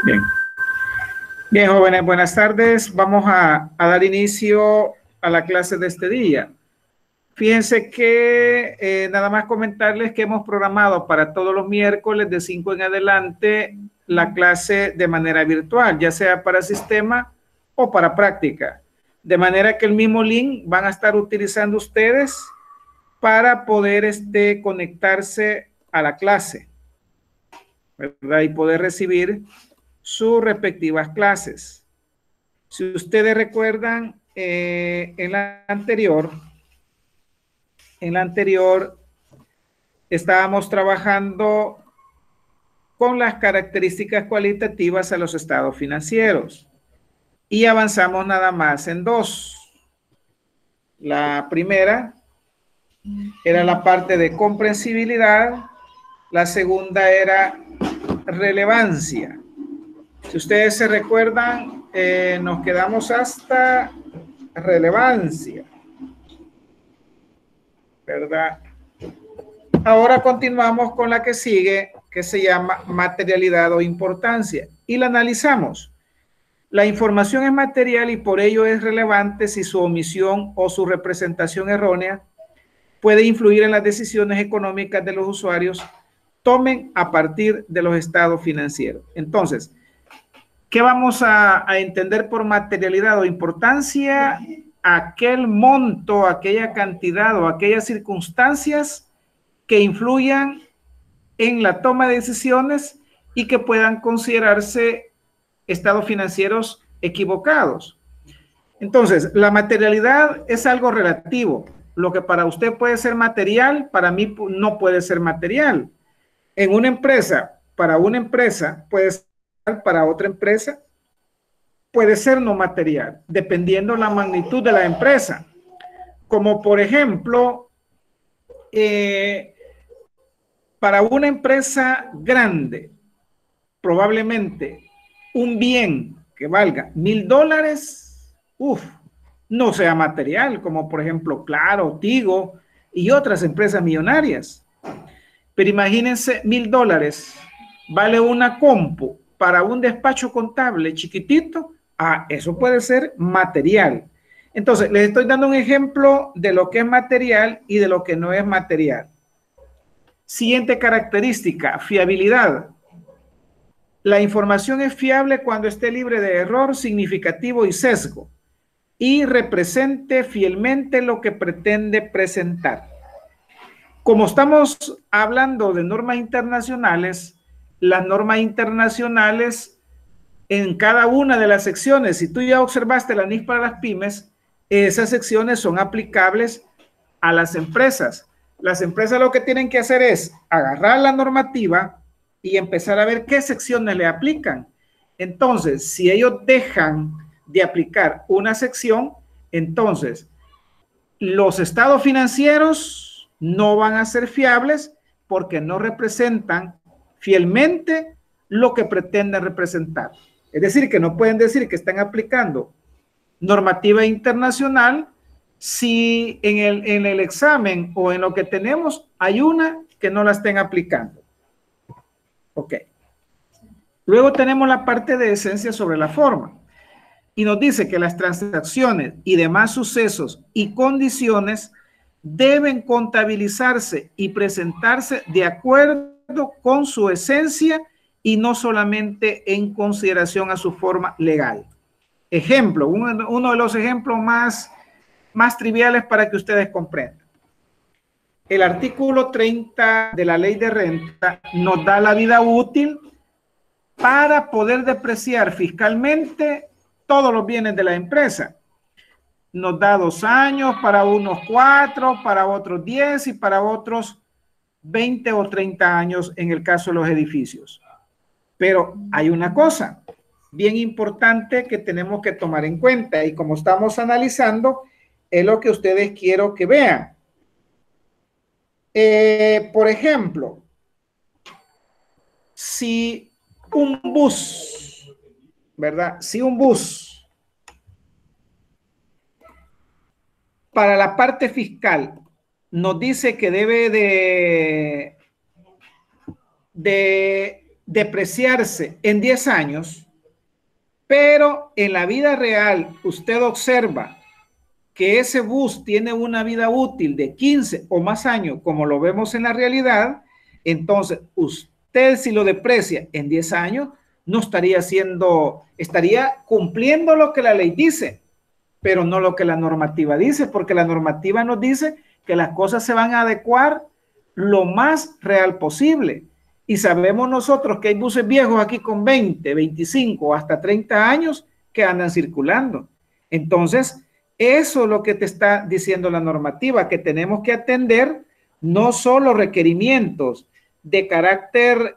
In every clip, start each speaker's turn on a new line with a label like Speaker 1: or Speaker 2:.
Speaker 1: Bien. Bien, jóvenes, buenas tardes. Vamos a dar inicio a la clase de este día. Fíjense que nada más comentarles que hemos programado para todos los miércoles de 5 en adelante la clase de manera virtual, ya sea para sistema o para práctica. De manera que el mismo link van a estar utilizando ustedes para poder conectarse a la clase, ¿verdad? Y poder recibir sus respectivas clases. Si ustedes recuerdan, en la anterior estábamos trabajando con las características cualitativas a los estados financieros y avanzamos nada más en dos. La primera era la parte de comprensibilidad, la segunda era relevancia. Si ustedes se recuerdan, nos quedamos hasta relevancia, ¿verdad? Ahora continuamos con la que sigue, que se llama materialidad o importancia, y la analizamos. La información es material y por ello es relevante si su omisión o su representación errónea puede influir en las decisiones económicas de los usuarios tomen a partir de los estados financieros. Entonces, ¿qué vamos a entender por materialidad o importancia? Aquel monto, aquella cantidad o aquellas circunstancias que influyan en la toma de decisiones y que puedan considerarse estados financieros equivocados. Entonces, la materialidad es algo relativo. Lo que para usted puede ser material, para mí no puede ser material. En una empresa, para una empresa puede ser, para otra empresa puede ser no material, dependiendo la magnitud de la empresa. Como por ejemplo, para una empresa grande, probablemente un bien que valga $1,000, no sea material, como por ejemplo Claro, Tigo y otras empresas millonarias. Pero imagínense, $1,000 vale una compu para un despacho contable chiquitito. Eso puede ser material. Entonces, les estoy dando un ejemplo de lo que es material y de lo que no es material. Siguiente característica, fiabilidad. La información es fiable cuando esté libre de error significativo y sesgo y represente fielmente lo que pretende presentar. Como estamos hablando de normas internacionales, las normas internacionales en cada una de las secciones, si tú ya observaste la NIC para las pymes, esas secciones son aplicables a las empresas. Las empresas lo que tienen que hacer es agarrar la normativa y empezar a ver qué secciones le aplican. Entonces, si ellos dejan de aplicar una sección, entonces los estados financieros no van a ser fiables porque no representan fielmente lo que pretenden representar. Es decir, que no pueden decir que están aplicando normativa internacional si en el examen o en lo que tenemos hay una que no la estén aplicando. Ok. Luego tenemos la parte de esencia sobre la forma. Y nos dice que las transacciones y demás sucesos y condiciones deben contabilizarse y presentarse de acuerdo con su esencia y no solamente en consideración a su forma legal. Ejemplo, uno de los ejemplos más triviales para que ustedes comprendan. El artículo 30 de la ley de renta nos da la vida útil para poder depreciar fiscalmente todos los bienes de la empresa. Nos da 2 años, para unos 4, para otros 10 y para otros 20 o 30 años en el caso de los edificios. Pero hay una cosa bien importante que tenemos que tomar en cuenta y como estamos analizando, es lo que ustedes quiero que vean. Por ejemplo, si un bus, ¿verdad? Si un bus para la parte fiscal nos dice que debe de depreciarse en 10 años, pero en la vida real usted observa que ese bus tiene una vida útil de 15 o más años, como lo vemos en la realidad, entonces usted, si lo deprecia en 10 años, no estaría estaría cumpliendo lo que la ley dice, pero no lo que la normativa dice, porque la normativa nos dice que las cosas se van a adecuar lo más real posible. Y sabemos nosotros que hay buses viejos aquí con 20, 25, hasta 30 años que andan circulando. Entonces, eso es lo que te está diciendo la normativa, que tenemos que atender no solo requerimientos de carácter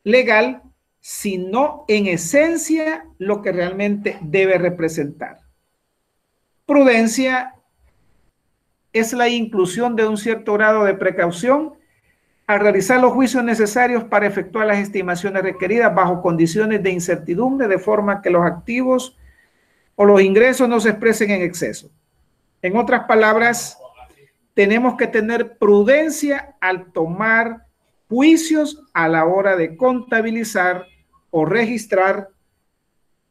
Speaker 1: legal, sino en esencia lo que realmente debe representar. Prudencia es la inclusión de un cierto grado de precaución al realizar los juicios necesarios para efectuar las estimaciones requeridas bajo condiciones de incertidumbre, de forma que los activos o los ingresos no se expresen en exceso. En otras palabras, tenemos que tener prudencia al tomar juicios a la hora de contabilizar o registrar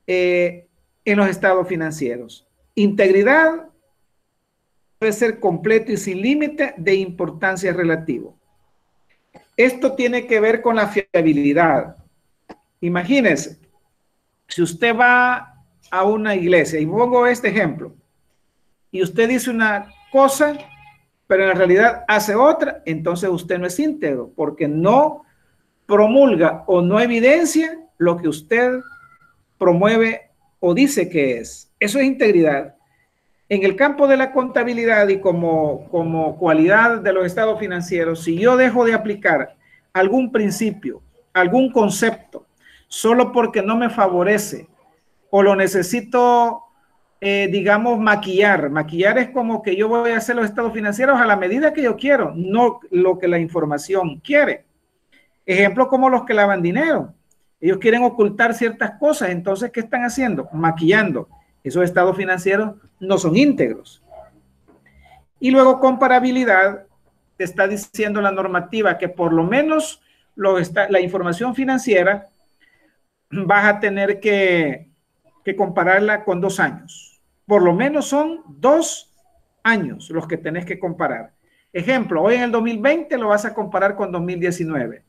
Speaker 1: en los estados financieros. Integridad debe ser completo y sin límite de importancia relativa. Esto tiene que ver con la fiabilidad. Imagínense, si usted va a una iglesia, y pongo este ejemplo, y usted dice una cosa, pero en realidad hace otra, entonces usted no es íntegro, porque no promulga o no evidencia lo que usted promueve o dice que es. Eso es integridad. En el campo de la contabilidad y como cualidad de los estados financieros, si yo dejo de aplicar algún principio, algún concepto, solo porque no me favorece o lo necesito, digamos, maquillar. Maquillar es como que yo voy a hacer los estados financieros a la medida que yo quiero, no lo que la información quiere. Ejemplo como los que lavan dinero. Ellos quieren ocultar ciertas cosas, entonces, ¿qué están haciendo? Maquillando. Esos estados financieros no son íntegros. Y luego comparabilidad, te está diciendo la normativa que por lo menos la información financiera vas a tener que compararla con 2 años. Por lo menos son 2 años los que tenés que comparar. Ejemplo, hoy en el 2020 lo vas a comparar con 2019.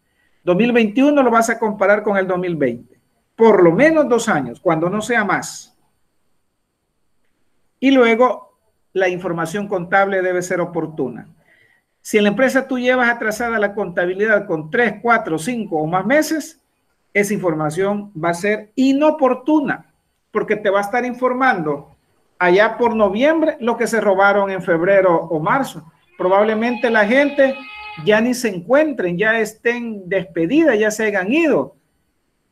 Speaker 1: 2021 lo vas a comparar con el 2020. Por lo menos 2 años, cuando no sea más. Y luego, la información contable debe ser oportuna. Si en la empresa tú llevas atrasada la contabilidad con 3, 4, 5 o más meses, esa información va a ser inoportuna, porque te va a estar informando allá por noviembre lo que se robaron en febrero o marzo. Probablemente la gente ya ni se encuentren, ya estén despedidas, ya se hayan ido.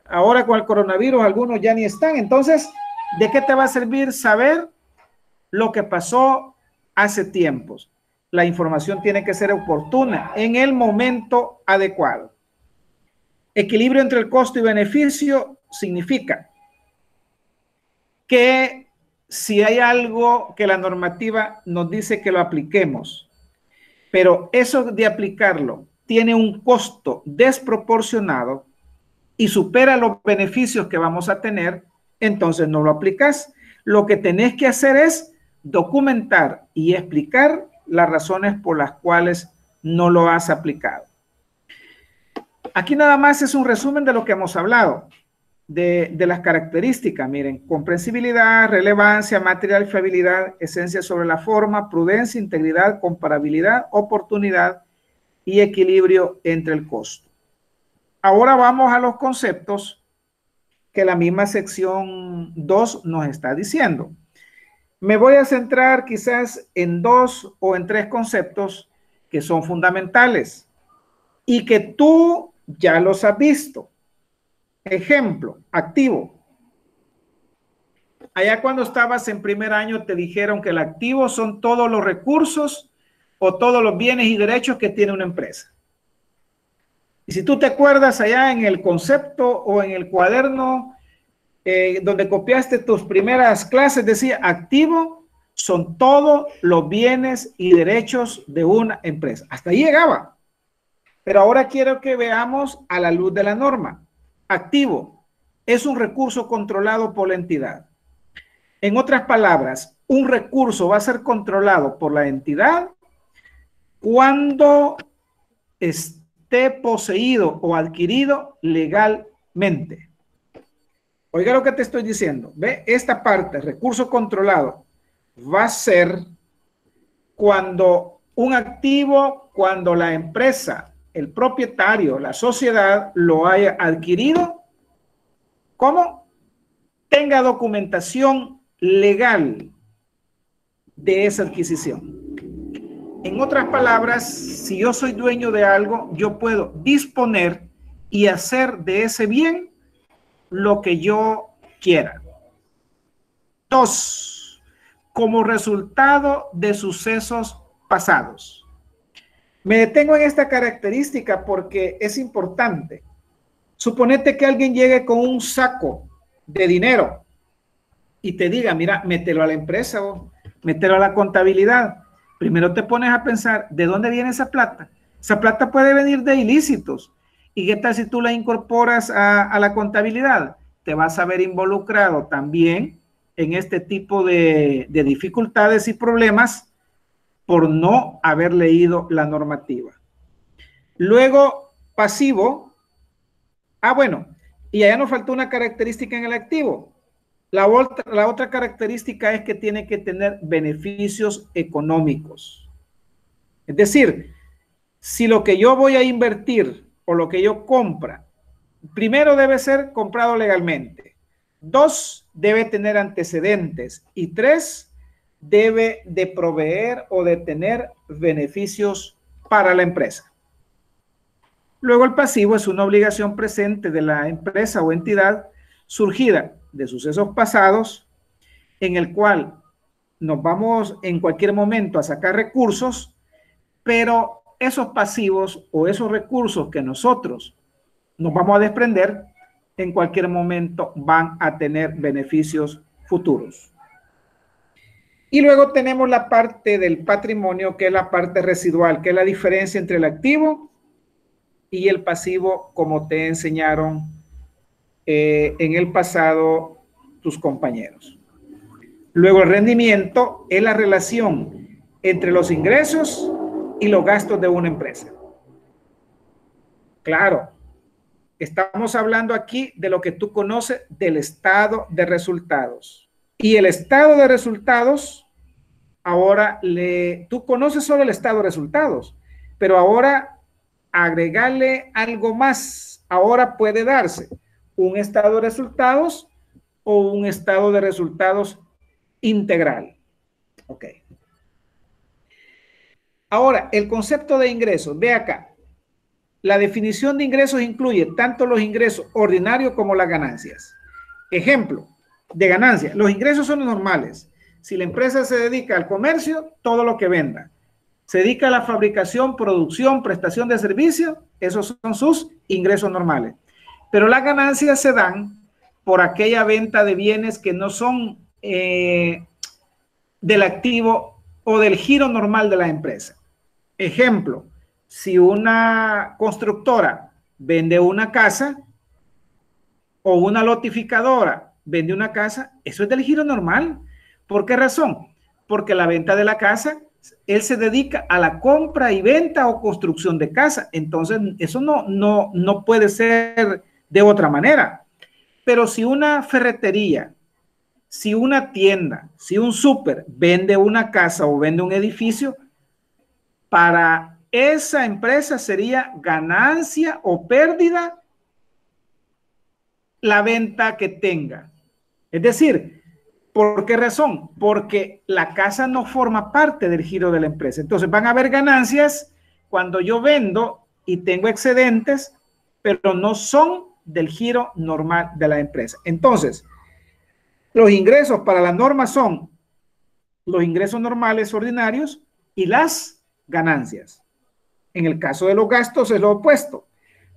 Speaker 1: Ahora con el coronavirus algunos ya ni están. Entonces, ¿de qué te va a servir saber lo que pasó hace tiempos? La información tiene que ser oportuna en el momento adecuado. Equilibrio entre el costo y beneficio significa que si hay algo que la normativa nos dice que lo apliquemos, pero eso de aplicarlo tiene un costo desproporcionado y supera los beneficios que vamos a tener, entonces no lo aplicas. Lo que tenés que hacer es documentar y explicar las razones por las cuales no lo has aplicado. Aquí nada más es un resumen de lo que hemos hablado, de las características. Miren, comprensibilidad, relevancia, material, fiabilidad, esencia sobre la forma, prudencia, integridad, comparabilidad, oportunidad y equilibrio entre el costo. Ahora vamos a los conceptos que la misma sección 2 nos está diciendo. Me voy a centrar quizás en 2 o en 3 conceptos que son fundamentales y que tú ya los has visto. Ejemplo, activo. Allá cuando estabas en primer año te dijeron que el activo son todos los recursos o todos los bienes y derechos que tiene una empresa. Y si tú te acuerdas allá en el concepto o en el cuaderno donde copiaste tus primeras clases, decía activo son todos los bienes y derechos de una empresa. Hasta ahí llegaba. Pero ahora quiero que veamos a la luz de la norma. Activo es un recurso controlado por la entidad. En otras palabras, un recurso va a ser controlado por la entidad cuando esté poseído o adquirido legalmente. Oiga lo que te estoy diciendo. Ve, esta parte, recurso controlado, va a ser cuando un activo, cuando la empresa, el propietario, la sociedad lo haya adquirido, ¿cómo? Tenga documentación legal de esa adquisición. En otras palabras, si yo soy dueño de algo, yo puedo disponer y hacer de ese bien lo que yo quiera. 2. Como resultado de sucesos pasados. Me detengo en esta característica porque es importante. Suponete que alguien llegue con un saco de dinero y te diga, mira, mételo a la empresa o mételo a la contabilidad. Primero te pones a pensar, ¿de dónde viene esa plata? Esa plata puede venir de ilícitos. ¿Y qué tal si tú la incorporas a la contabilidad? Te vas a ver involucrado también en este tipo de dificultades y problemas por no haber leído la normativa. Luego, pasivo. Bueno, y allá nos faltó una característica en el activo. La otra característica es que tiene que tener beneficios económicos. Es decir, si lo que yo voy a invertir o lo que yo compra, primero debe ser comprado legalmente. 2, debe tener antecedentes. Y 3, debe de proveer o de tener beneficios para la empresa. Luego el pasivo es una obligación presente de la empresa o entidad surgida de sucesos pasados en el cual nos vamos en cualquier momento a sacar recursos, pero esos pasivos o esos recursos que nosotros nos vamos a desprender en cualquier momento van a tener beneficios futuros. Y luego tenemos la parte del patrimonio, que es la parte residual, que es la diferencia entre el activo y el pasivo, como te enseñaron en el pasado tus compañeros. Luego el rendimiento es la relación entre los ingresos y los gastos de una empresa. Claro, estamos hablando aquí de lo que tú conoces del estado de resultados. Y el estado de resultados, ahora tú conoces solo el estado de resultados, pero ahora agregarle algo más. Ahora puede darse un estado de resultados o un estado de resultados integral. Ok. Ahora, el concepto de ingresos. Ve acá. La definición de ingresos incluye tanto los ingresos ordinarios como las ganancias. Ejemplo de ganancias. Los ingresos son normales. Si la empresa se dedica al comercio, todo lo que venda. Se dedica a la fabricación, producción, prestación de servicios, esos son sus ingresos normales. Pero las ganancias se dan por aquella venta de bienes que no son del activo o del giro normal de la empresa. Ejemplo, si una constructora vende una casa o una lotificadora vende una casa, eso es del giro normal. ¿Por qué razón? Porque la venta de la casa, él se dedica a la compra y venta o construcción de casa. Entonces, eso no puede ser de otra manera. Pero si una ferretería, si una tienda, si un súper vende una casa o vende un edificio, para esa empresa sería ganancia o pérdida la venta que tenga. Es decir, ¿por qué razón? Porque la casa no forma parte del giro de la empresa. Entonces van a haber ganancias cuando yo vendo y tengo excedentes, pero no son del giro normal de la empresa. Entonces, los ingresos para la norma son los ingresos normales ordinarios y las ganancias. En el caso de los gastos es lo opuesto.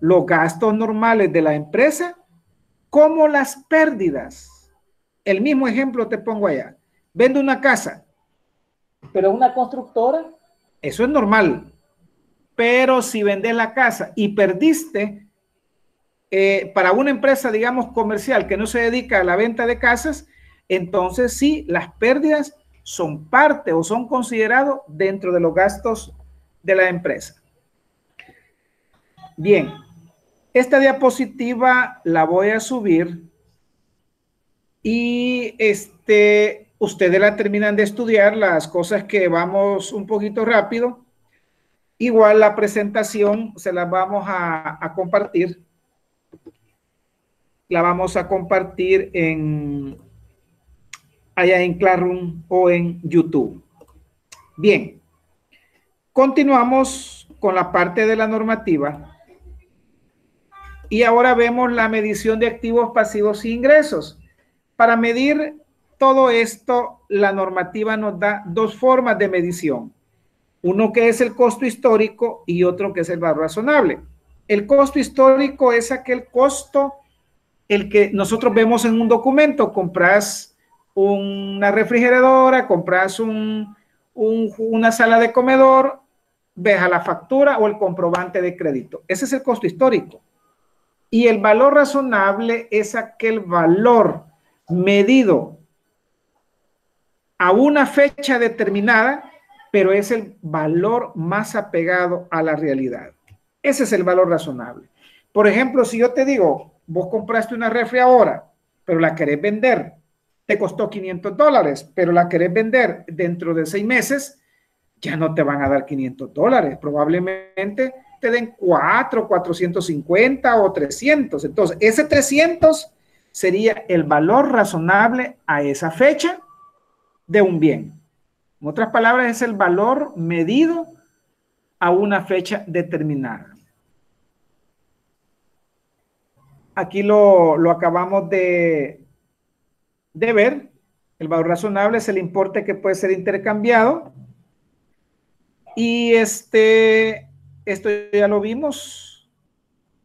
Speaker 1: Los gastos normales de la empresa como las pérdidas. El mismo ejemplo te pongo allá. Vendo una casa, pero una constructora, eso es normal. Pero si vendes la casa y perdiste, para una empresa, digamos, comercial que no se dedica a la venta de casas, entonces sí, las pérdidas son parte o son considerados dentro de los gastos de la empresa. Bien, esta diapositiva la voy a subir y ustedes la terminan de estudiar, las cosas que vamos un poquito rápido. Igual la presentación se la vamos a compartir. La vamos a compartir allá en Classroom o en YouTube. Bien, continuamos con la parte de la normativa. Y ahora vemos la medición de activos pasivos e ingresos. Para medir todo esto, la normativa nos da dos formas de medición. Uno que es el costo histórico y otro que es el valor razonable. El costo histórico es aquel costo, el que nosotros vemos en un documento. Compras una refrigeradora, compras una sala de comedor, ves a la factura o el comprobante de crédito. Ese es el costo histórico. Y el valor razonable es aquel valor medido a una fecha determinada, pero es el valor más apegado a la realidad. Ese es el valor razonable. Por ejemplo, si yo te digo, vos compraste una refri ahora, pero la querés vender, te costó $500, pero la querés vender dentro de 6 meses, ya no te van a dar $500. Probablemente te den 450 o 300. Entonces, ese 300 sería el valor razonable a esa fecha de un bien. En otras palabras, es el valor medido a una fecha determinada. Aquí lo acabamos de ver. El valor razonable es el importe que puede ser intercambiado. Y esto ya lo vimos.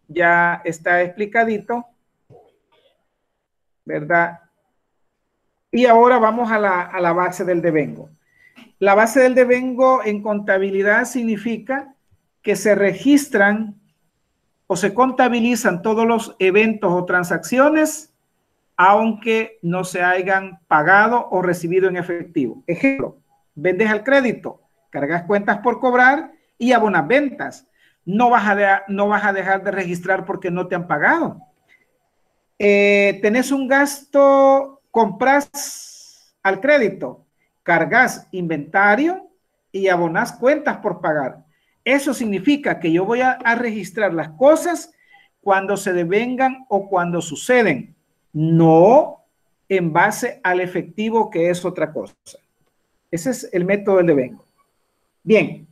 Speaker 1: Ya está explicadito, ¿verdad? Y ahora vamos a la base del devengo. La base del devengo en contabilidad significa que se registran o se contabilizan todos los eventos o transacciones, aunque no se hayan pagado o recibido en efectivo. Ejemplo, vendes al crédito, cargas cuentas por cobrar y abonas ventas. No vas a dejar de registrar porque no te han pagado. Tenés un gasto, compras al crédito, cargas inventario y abonás cuentas por pagar. Eso significa que yo voy a registrar las cosas cuando se devengan o cuando suceden, no en base al efectivo, que es otra cosa. Ese es el método del devengo. Bien,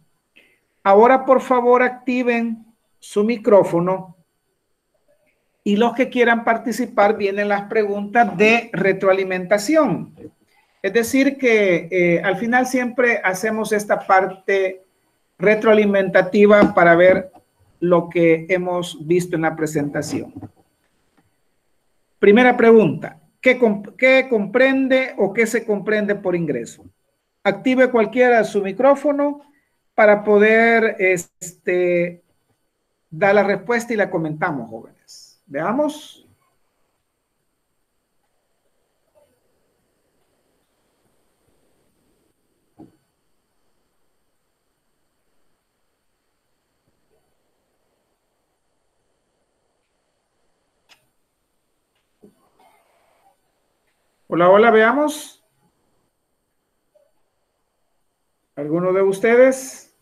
Speaker 1: ahora por favor activen su micrófono y los que quieran participar, vienen las preguntas de retroalimentación. Es decir que al final siempre hacemos esta parte retroalimentativa para ver lo que hemos visto en la presentación. Primera pregunta, ¿qué comprende o qué se comprende por ingreso? Active cualquiera su micrófono para poder dar la respuesta y la comentamos, jóvenes. Veamos. Hola, hola, veamos. ¿Alguno de ustedes?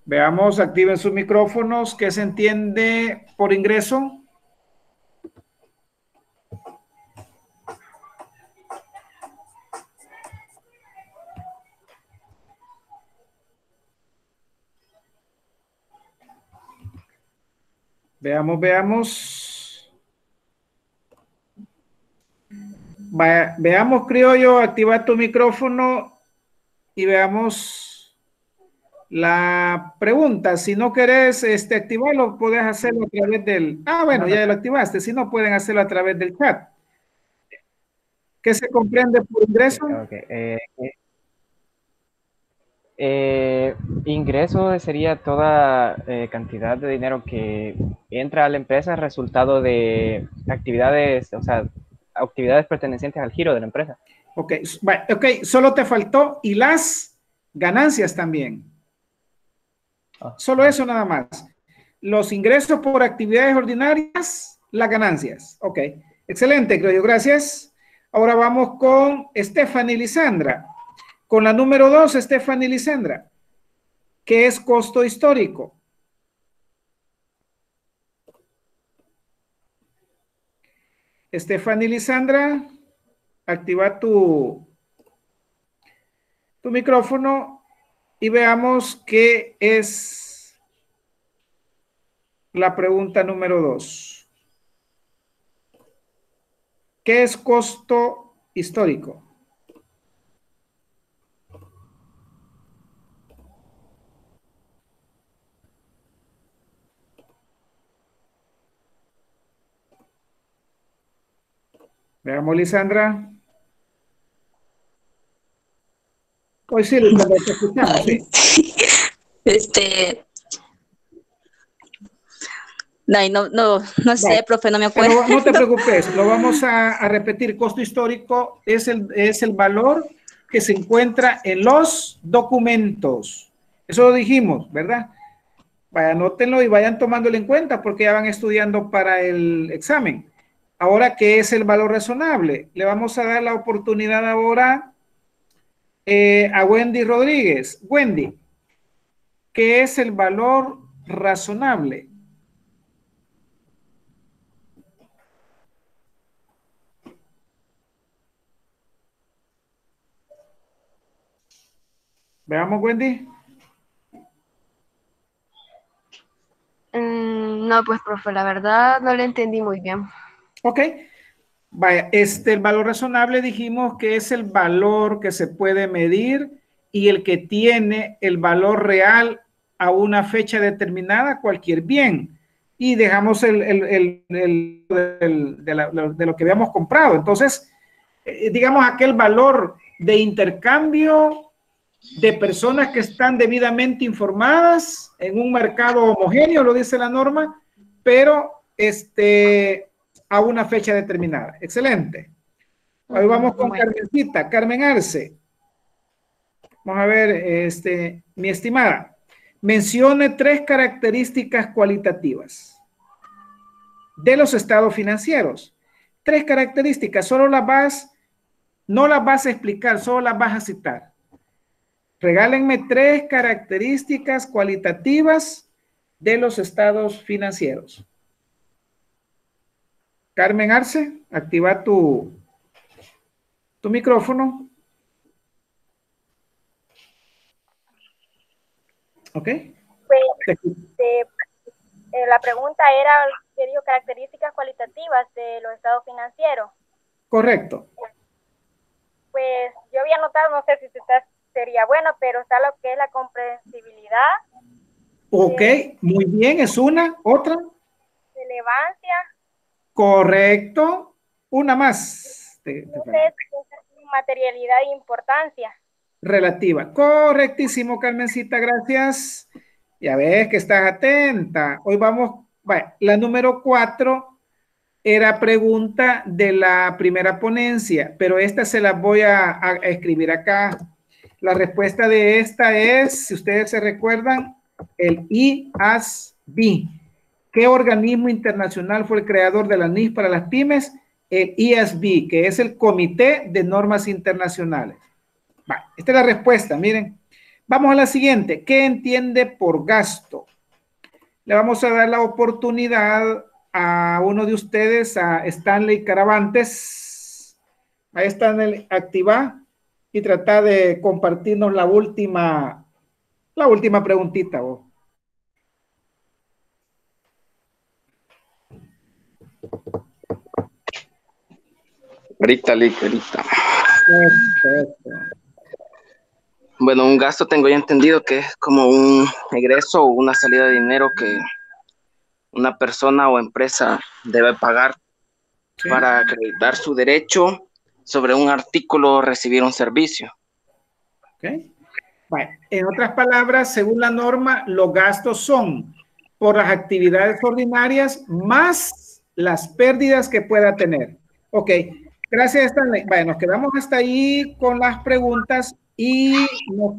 Speaker 1: Veamos, activen sus micrófonos. ¿Qué se entiende por ingreso? Veamos, veamos. Veamos, criollo, activa tu micrófono y veamos La pregunta, si no querés activarlo, puedes hacerlo a través del... Ah, bueno, ya lo activaste. Si no, pueden hacerlo a través del chat. ¿Qué se comprende por ingreso?
Speaker 2: Okay. Ingreso sería toda cantidad de dinero que entra a la empresa resultado de actividades, o sea, actividades pertenecientes al giro de la empresa.
Speaker 1: Ok, solo te faltó y las ganancias también. Solo eso nada más. Los ingresos por actividades ordinarias, las ganancias. Ok, excelente, creo yo, gracias. Ahora vamos con Stephanie Lisandra. Con la número 2, Stephanie Lisandra. ¿Qué es costo histórico? Stephanie Lisandra, activa tu micrófono y veamos qué es la pregunta número 2. ¿Qué es costo histórico? Veamos, Lisandra. Hoy sí, Lisandra, te escuchamos, sí.
Speaker 3: Este, no sé, profe, no me acuerdo.
Speaker 1: Pero no te preocupes, lo vamos a repetir. Costo histórico es el valor que se encuentra en los documentos. Eso lo dijimos, ¿verdad? Vayan, anótenlo y vayan tomándolo en cuenta porque ya van estudiando para el examen. Ahora, ¿qué es el valor razonable? Le vamos a dar la oportunidad ahora a Wendy Rodríguez. Wendy, ¿qué es el valor razonable? Veamos, Wendy.
Speaker 4: No, pues, profe, la verdad no lo entendí muy bien.
Speaker 1: Ok. Vaya, el valor razonable dijimos que es el valor que se puede medir y el que tiene el valor real a una fecha determinada, cualquier bien. Y dejamos de lo que habíamos comprado. Entonces, digamos, aquel valor de intercambio de personas que están debidamente informadas en un mercado homogéneo, lo dice la norma, pero a una fecha determinada. Excelente. Hoy vamos con
Speaker 4: Bueno.
Speaker 1: Carmencita, Carmen Arce. Vamos a ver, mi estimada, mencione 3 características cualitativas de los estados financieros. 3 características, no las vas a explicar, solo las vas a citar. Regálenme 3 características cualitativas de los estados financieros. Carmen Arce, activa tu micrófono. ¿Ok?
Speaker 5: Pues, la pregunta era, ¿qué dijo? Características cualitativas de los estados financieros.
Speaker 1: Correcto.
Speaker 5: Pues yo había notado, no sé si sería bueno, pero está lo que es la comprensibilidad.
Speaker 1: Ok, muy bien, es una. ¿Otra?
Speaker 5: Relevancia.
Speaker 1: Correcto. Una más.
Speaker 5: Materialidad e importancia.
Speaker 1: Relativa. Correctísimo, Carmencita, gracias. Ya ves que estás atenta. Hoy vamos, la número 4 era pregunta de la primera ponencia, pero esta se la voy a escribir acá. La respuesta de esta es, si ustedes se recuerdan, el IASB. ¿Qué organismo internacional fue el creador de la NIF para las pymes? El IASB, que es el Comité de Normas Internacionales. Esta es la respuesta, miren. Vamos a la siguiente. ¿Qué entiende por gasto? Le vamos a dar la oportunidad a uno de ustedes, a Stanley Caravantes. Ahí Stanley, activa y trata de compartirnos la última preguntita. Vos.
Speaker 6: Ahorita. Bueno, un gasto tengo ya entendido que es como un egreso o una salida de dinero que una persona o empresa debe pagar
Speaker 1: ¿Sí?
Speaker 6: para acreditar su derecho sobre un artículo o recibir un servicio.
Speaker 1: ¿Okay? Bueno, en otras palabras, según la norma, los gastos son por las actividades ordinarias más las pérdidas que pueda tener. Ok, gracias, Stanley. Bueno, nos quedamos hasta ahí con las preguntas y nos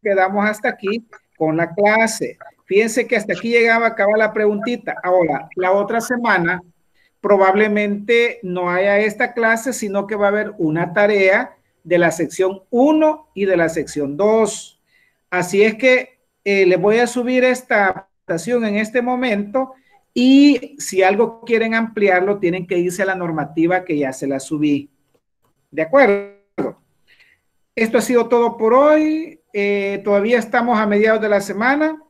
Speaker 1: quedamos hasta aquí con la clase. Fíjense que hasta aquí llegaba, acaba la preguntita. Ahora, la otra semana probablemente no haya esta clase, sino que va a haber una tarea de la sección 1 y de la sección 2. Así es que les voy a subir esta presentación en este momento y si algo quieren ampliarlo, tienen que irse a la normativa que ya se la subí. ¿De acuerdo? Esto ha sido todo por hoy. Todavía estamos a mediados de la semana.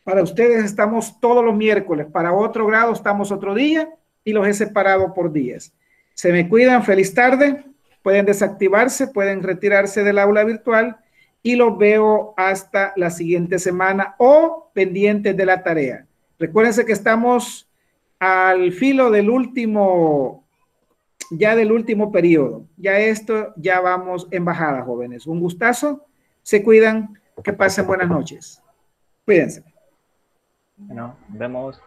Speaker 1: Para ustedes estamos todos los miércoles. Para otro grado estamos otro día y los he separado por días. Se me cuidan. Feliz tarde. Pueden desactivarse, pueden retirarse del aula virtual y los veo hasta la siguiente semana o pendientes de la tarea. Recuérdense que estamos al filo del último periodo. Ya vamos en bajada, jóvenes. Un gustazo. Se cuidan. Que pasen buenas noches. Cuídense.
Speaker 2: Bueno, vemos.